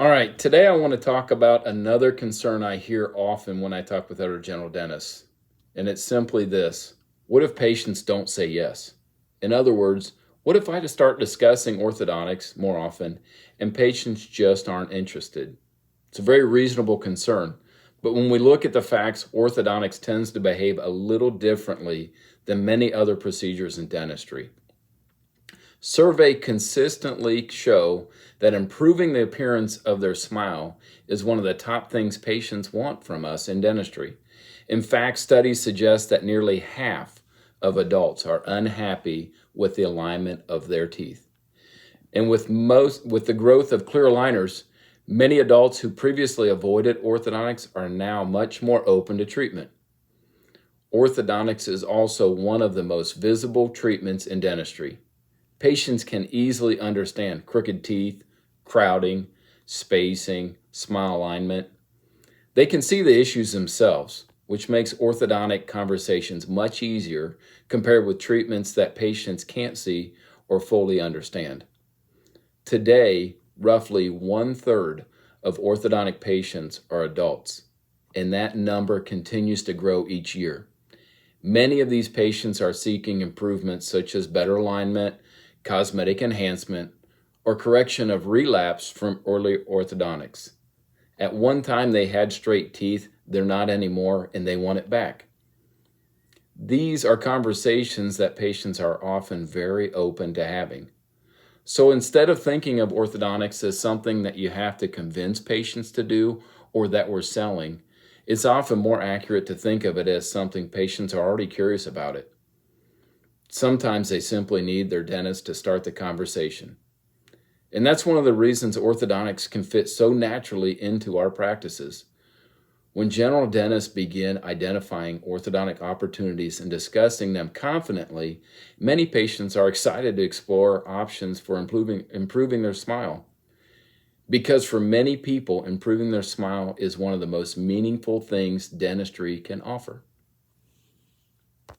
All right, today I want to talk about another concern I hear often when I talk with other general dentists. And it's simply this: what if patients don't say yes? In other words, what if I had to start discussing orthodontics more often and patients just aren't interested? It's a very reasonable concern. But when we look at the facts, orthodontics tends to behave a little differently than many other procedures in dentistry. Surveys consistently show that improving the appearance of their smile is one of the top things patients want from us in dentistry. In fact, studies suggest that nearly half of adults are unhappy with the alignment of their teeth. And with the growth of clear aligners, many adults who previously avoided orthodontics are now much more open to treatment. Orthodontics is also one of the most visible treatments in dentistry. Patients can easily understand crooked teeth, crowding, spacing, smile alignment. They can see the issues themselves, which makes orthodontic conversations much easier compared with treatments that patients can't see or fully understand. Today, roughly 1/3 of orthodontic patients are adults, and that number continues to grow each year. Many of these patients are seeking improvements such as better alignment, cosmetic enhancement, or correction of relapse from early orthodontics. At one time they had straight teeth, they're not anymore, and they want it back. These are conversations that patients are often very open to having. So instead of thinking of orthodontics as something that you have to convince patients to do or that we're selling, it's often more accurate to think of it as something patients are already curious about it. Sometimes they simply need their dentist to start the conversation. And that's one of the reasons orthodontics can fit so naturally into our practices. When general dentists begin identifying orthodontic opportunities and discussing them confidently, many patients are excited to explore options for improving their smile. Because for many people, improving their smile is one of the most meaningful things dentistry can offer.